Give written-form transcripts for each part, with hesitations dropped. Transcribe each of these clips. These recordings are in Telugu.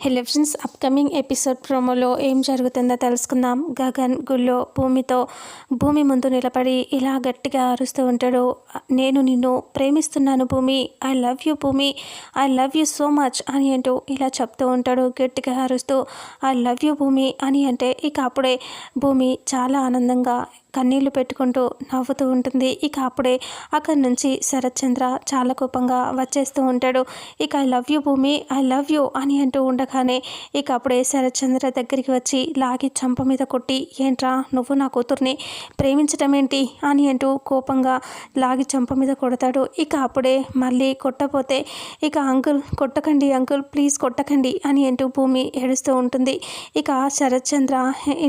హలో ఫ్రెండ్స్, అప్కమింగ్ ఎపిసోడ్ ప్రోమోలో ఏం జరుగుతుందో తెలుసుకుందాం. గగన్ గుళ్ళో భూమి ముందు నిలబడి ఇలా గట్టిగా అరుస్తూ ఉంటాడు. నేను నిన్ను ప్రేమిస్తున్నాను భూమి, ఐ లవ్ యూ భూమి, I love you so much అని అంటూ ఇలా చెప్తూ ఉంటాడు గట్టిగా అరుస్తూ. ఐ లవ్ యూ భూమి అని అంటే ఇక అప్పుడే భూమి చాలా ఆనందంగా కన్నీళ్లు పెట్టుకుంటూ నవ్వుతూ ఉంటుంది. ఇక అప్పుడే అక్కడి నుంచి శరత్చంద్ర చాలా కోపంగా వచ్చేస్తూ ఉంటాడు. ఇక ఐ లవ్ యూ భూమి, ఐ లవ్ యూ అని అంటూ ఉండగానే ఇక అప్పుడే శరత్చంద్ర దగ్గరికి వచ్చి లాగి చంప మీద కొట్టి, ఏంట్రా నువ్వు నా కూతుర్ని ప్రేమించడం ఏంటి అని అంటూ కోపంగా లాగి చంప మీద కొడతాడు. ఇక అప్పుడే మళ్ళీ కొట్టపోతే ఇక అంకుల్ కొట్టకండి అంకుల్ ప్లీజ్ కొట్టకండి అని అంటూ భూమి ఏడుస్తూ ఉంటుంది. ఇక శరత్చంద్ర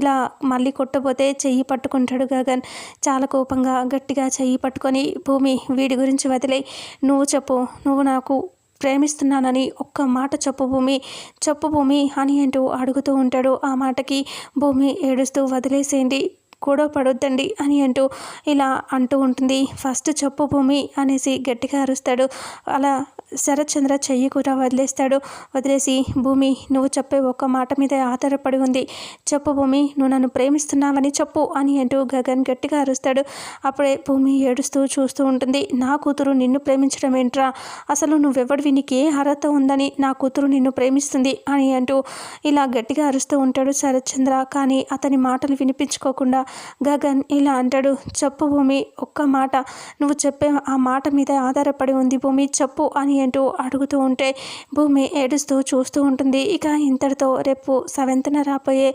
ఇలా మళ్ళీ కొట్టపోతే చెయ్యి పట్టుకుంటాడు. గగన్ చాలా కోపంగా గట్టిగా చెయ్యి పట్టుకొని, భూమి వీడి గురించి వదిలే, నువ్వు చెప్పు, నువ్వు నాకు ప్రేమిస్తున్నానని ఒక్క మాట చెప్పు భూమి అని అంటూ అడుగుతూ ఉంటాడు. ఆ మాటకి భూమి ఏడుస్తూ, వదిలేసేయండి, గొడవ పడొద్దండి అని అంటూ ఇలా అంటూ ఉంటుంది. ఫస్ట్ చెప్పు భూమి అనేసి గట్టిగా అరుస్తాడు. అలా శరత్చంద్ర చెయ్యి కూడా వదిలేసి, భూమి నువ్వు చెప్పే ఒక్క మాట మీద ఆధారపడి ఉంది, చెప్పు భూమి, నువ్వు నన్ను ప్రేమిస్తున్నావని చెప్పు అని అంటూ గగన్ గట్టిగా అరుస్తాడు. అప్పుడే భూమి ఏడుస్తూ చూస్తూ ఉంటుంది. నా కూతురు నిన్ను ప్రేమించడం ఏంట్రా, అసలు నువ్వెవడివి, నీకు ఏ అర్హత ఉందని నా కూతురు నిన్ను ప్రేమిస్తుంది అని అంటూ ఇలా గట్టిగా అరుస్తూ ఉంటాడు శరత్చంద్ర. కానీ అతని మాటలు వినిపించుకోకుండా గగన్ ఇలా అంటాడు, చెప్పు భూమి, ఒక్క మాట, నువ్వు చెప్పే ఆ మాట మీద ఆధారపడి ఉంది భూమి, చెప్పు అని అంటూ అడుగుతూ ఉంటే భూమి ఏడుస్తూ చూస్తూ ఉంటుంది. ఇక ఇంతటితో రేపు 7th రాబోయే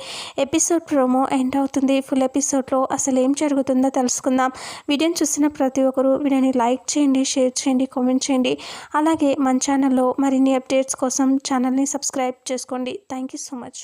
ఎపిసోడ్ ప్రోమో ఎండ్ అవుతుంది. ఫుల్ ఎపిసోడ్లో అసలు ఏం జరుగుతుందో తెలుసుకుందాం. వీడియోని చూసిన ప్రతి ఒక్కరు వీడియోని లైక్ చేయండి, షేర్ చేయండి, కామెంట్ చేయండి. అలాగే మన ఛానల్లో మరిన్ని అప్డేట్స్ కోసం ఛానల్ని సబ్స్క్రైబ్ చేసుకోండి. Thank you so much.